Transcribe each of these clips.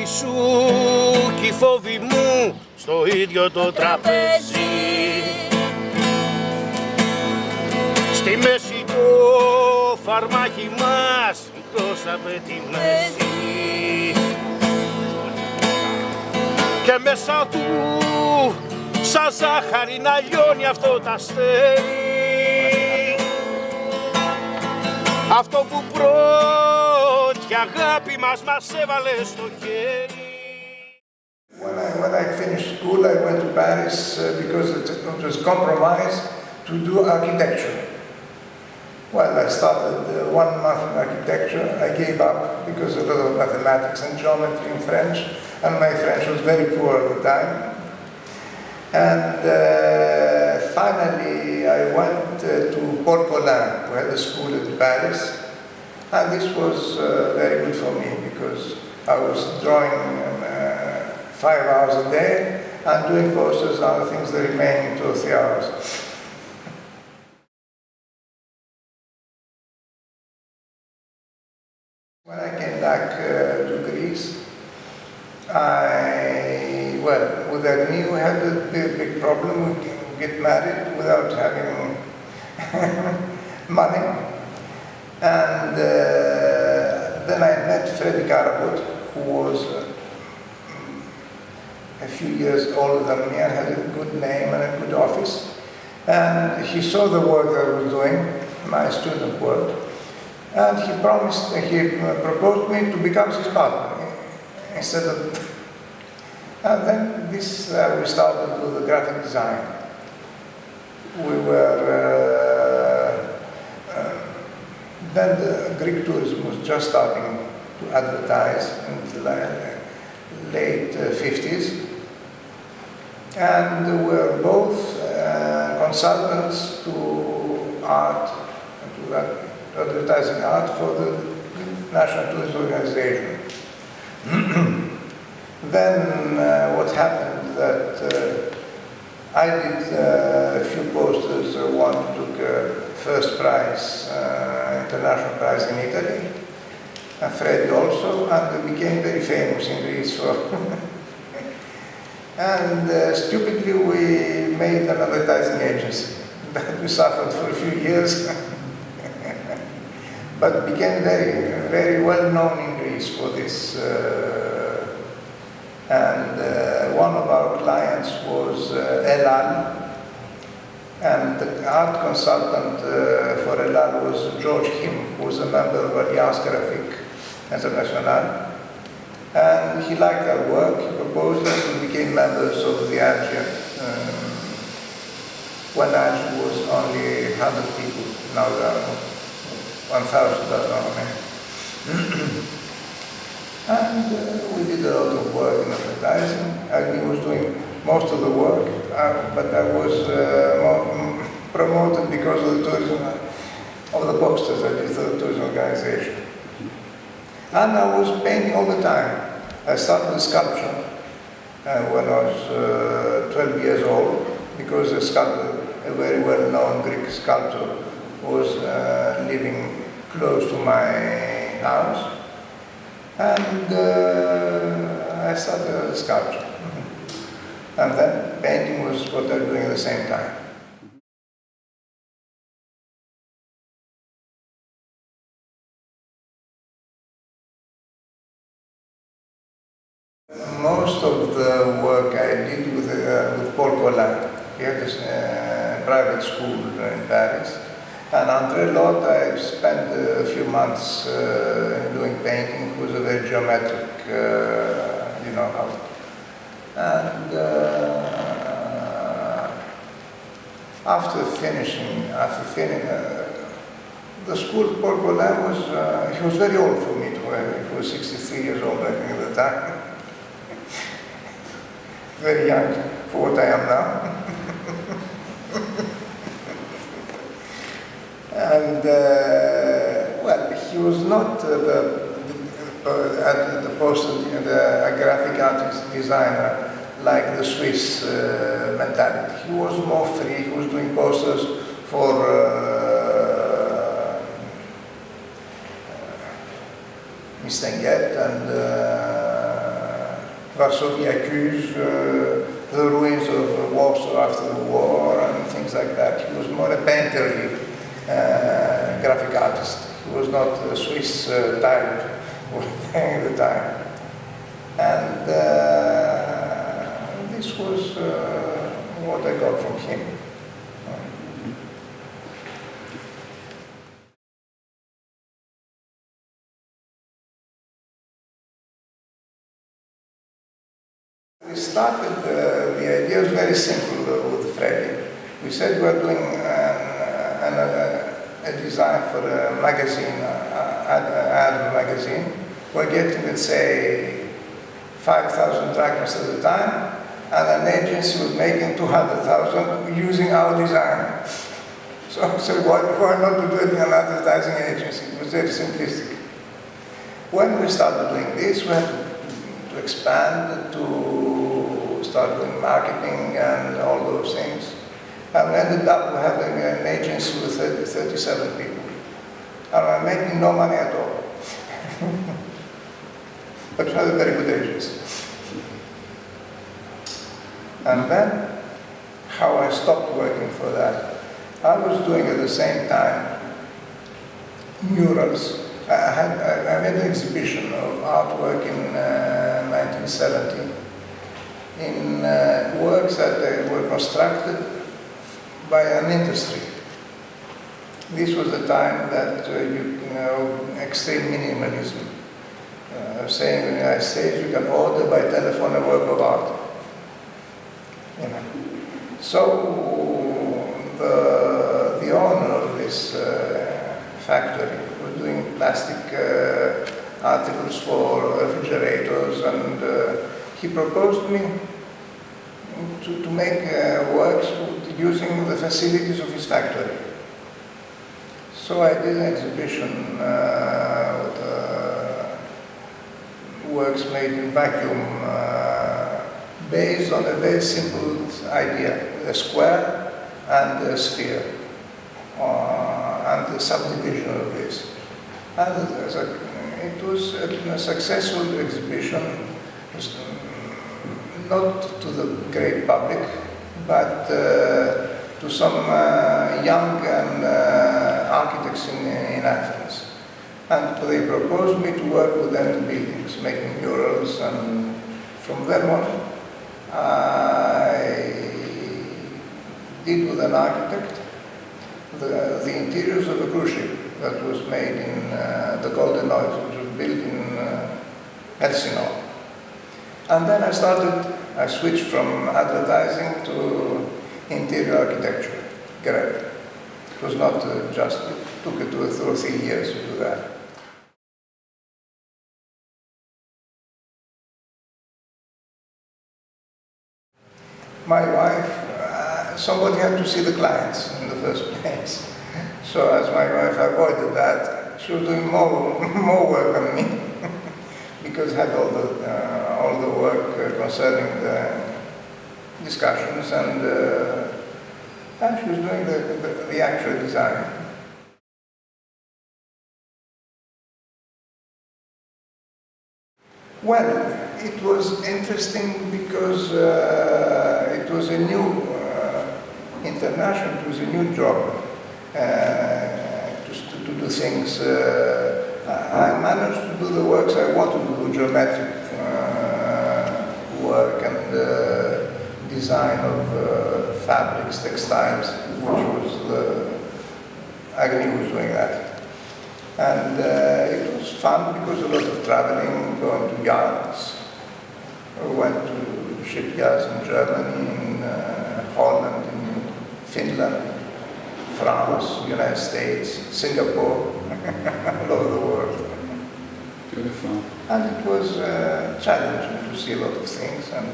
αγάπη σου κι οι φόβοι μου στο ίδιο το τραπέζι. Στη μέση το φαρμάκι μας μικρός απ' τη μέση και μέσα του σαν ζάχαρη να λιώνει αυτό το αστέρι, αυτό που πρώτη αγάπη μας έβαλε στο χέρι. When I finished school, I went to Paris because it was compromise to do architecture. Well, I started 1 month in architecture. I gave up because of a lot of mathematics and geometry and French, and my French was very poor at the time. And finally, I went to Port Collin, who had a school in Paris, and this was very good for me because I was drawing 5 hours a day and doing posters and other things the remaining 2 or 3 hours. When I came back to Greece, with Agni we had a big problem. We get married without having money. And then I met Freddy Karabut, who was a few years older than me and had a good name and a good office. And he saw the work that I was doing, my student work, and he proposed me to become his partner instead of. And then we started with the graphic design. We were then the Greek tourism was just starting to advertise in the late 50s, and we were both consultants to art, to advertising art for the National Tourism Organization. Then what happened that I did a few posters. One took first prize, international prize in Italy, and Freddy also, and we became very famous in Greece for. And stupidly we made an advertising agency that we suffered for a few years, but became very, very well known in Greece for this. And one of our clients was Elal, and the art consultant for Elal was George Him, who was a member of Alliance Graphique Internationale. And he liked our work, he proposed us, we became members of the AGE, when AGE was only 100 people, now there are 1,000, I don't know. And we did a lot of work in advertising. Agni was doing most of the work, but I was promoted because of the tourism, of the posters I did for the tourism organization. And I was painting all the time. I started with sculpture when I was 12 years old, because a sculptor, a very well-known Greek sculptor, was living close to my house. And I started as a sculptor. And then painting was what I was doing at the same time. Most of the work I did with Paul Collin. He had this private school in Paris. And André Lot, I spent a few months doing painting. It was a very geometric, you know how. And after finishing the school, Paul Collin was, he was very old for me. He was 63 years old, I think, at the time. Very young for what I am now. And well, he was not the poster, the graphic artist designer like the Swiss mentality. He was more free. He was doing posters for Mistinguett and Varsovia accused, the ruins of Warsaw after the war and things like that. He was more a painterly graphic artist. He was not a Swiss type at the time. And this was what I got from him. We started, the idea was very simple with Freddie. We said we're doing a design for a magazine, ad magazine. We're getting, let's say, 5,000 drachmas at the time, and an agency was making 200,000 using our design. So why not do it in an advertising agency? It was very simplistic. When we started doing this, we had to expand, to start doing marketing and all those things. And we ended up having an agency with 37 people. And we're making no money at all. But we had a very good agency. And then, how I stopped working for that. I was doing at the same time murals. I made an exhibition of artwork in 1970 in works that were constructed by an industry. This was the time that, extreme minimalism. Saying in the United States, you can order by telephone a work of art. You know. So the owner of this factory was doing plastic articles for refrigerators, and he proposed me to make works using the facilities of his factory. So I did an exhibition with works made in vacuum, based on a very simple idea, a square and a sphere, and the subdivision of this. And it was a successful exhibition, not to the great public, but to some young architects in Athens. And they proposed me to work with them in buildings, making murals, and from then on, I did with an architect the interiors of a cruise ship that was made in the Golden Oils, which was built in Elsinore. And then I switched from advertising to interior architecture, graphic. It was not just, it took 2 or 3 years to do that. My wife, somebody had to see the clients in the first place. So as my wife avoided that, she was doing more work than me, because I had all the work concerning the discussions, and she was doing the actual design. Well, it was interesting because it was a new international, it was a new job to do things. I managed to do the works I wanted to do, geometric work and design of fabrics, textiles, which was Agnew was doing that. And it was fun because a lot of traveling, going to yards. We went to shipyards in Germany, in Holland, in Finland, France, United States, Singapore, all over the world. Beautiful. And it was challenging to see a lot of things. And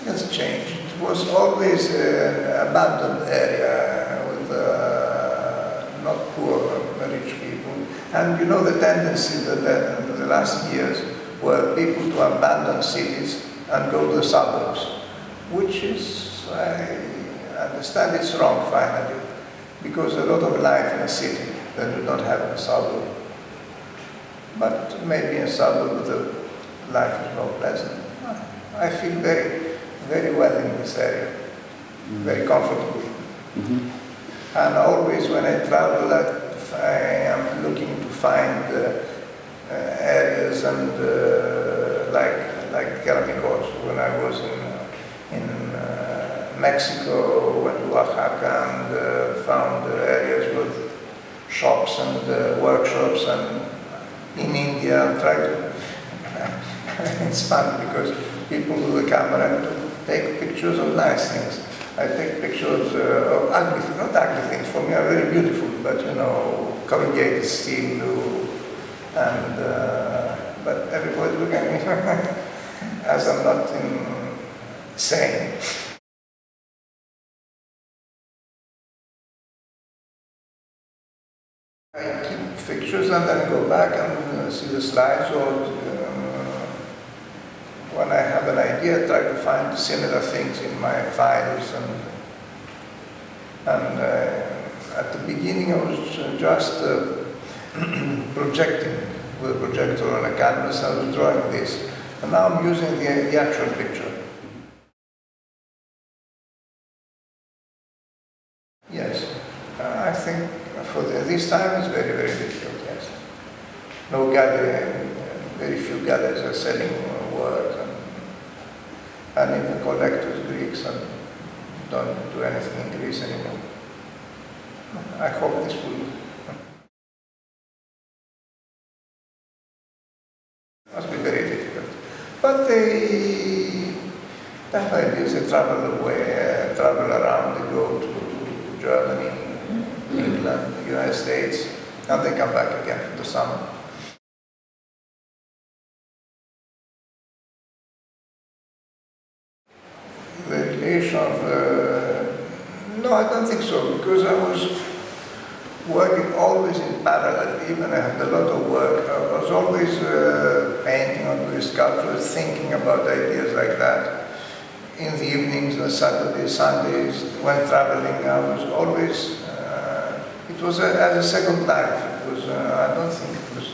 has changed. It was always an abandoned area with not poor, rich people. And you know the tendency that the last years were people to abandon cities and go to the suburbs, which is, I understand it's wrong finally, because a lot of life in a city that you don't have in a suburb. But maybe in a suburb the life is more pleasant. I feel very, very well in this area, very comfortable. And always when I travel, I am looking to find areas and like Keramikos. When I was in Mexico, went to Oaxaca and found areas with shops and workshops, and in India I try to. It's fun because people with a camera take pictures of nice things. I take pictures of ugly things, not ugly things, for me are very beautiful, but you know, corrugated steel, and but everybody look at me as I'm not insane. I keep pictures and then go back and see the slides, or when I have an idea, I try to find similar things in my files. And at the beginning, I was just projecting with a projector on a canvas. I was drawing this, and now I'm using the actual picture. Yes, I think for this time it's very, very difficult. Yes, no gallery, very few galleries are selling work. And even collectors, Greeks, don't do anything in Greece anymore. I hope this will. Must be very difficult. But they have ideas, they travel away, travel around, they go to Germany, England, the United States, and they come back again for the summer. The relation of, no, I don't think so, because I was working always in parallel. Even I had a lot of work. I was always painting or doing sculptures, thinking about ideas like that. In the evenings, on Saturdays, Sundays, when traveling, I was always, it was as a second life. It was, I don't think it was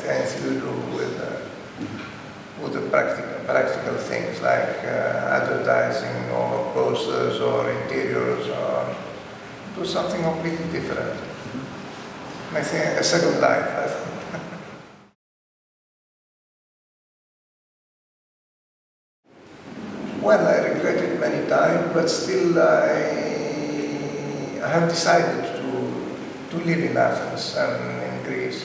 anything to do with the practical things like advertising or posters or interiors. It was something completely different. I think a second life, I think. Well, I regret it many times, but still I have decided to live in Athens and in Greece.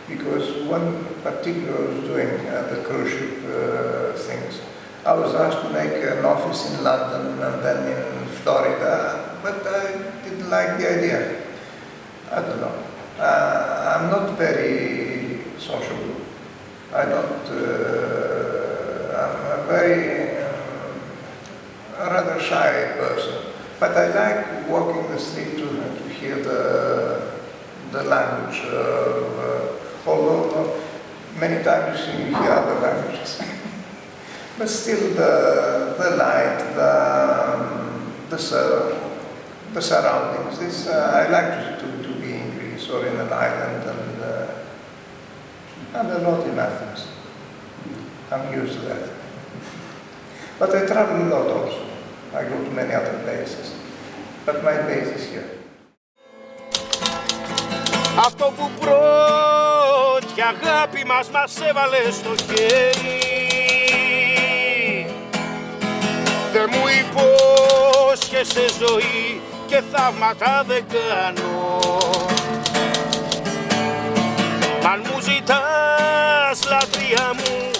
Because one particular was doing the cruise ship things. I was asked to make an office in London and then in Florida, but I didn't like the idea. I don't know. I'm not very sociable. I'm a very rather shy person. But I like walking the street to hear the language although many times you hear other languages. But still the light, the surroundings, I like to be in Greece or in an island, and a lot in Athens. I'm used to that. But I travel a lot also. I go to many other places. But my base is here. Αυτό που πρώτη αγάπη μας έβαλε στο χέρι, δε μου υπόσχεσαι ζωή και θαύματα δεν κάνω. Αν μου ζητάς λατρεία μου,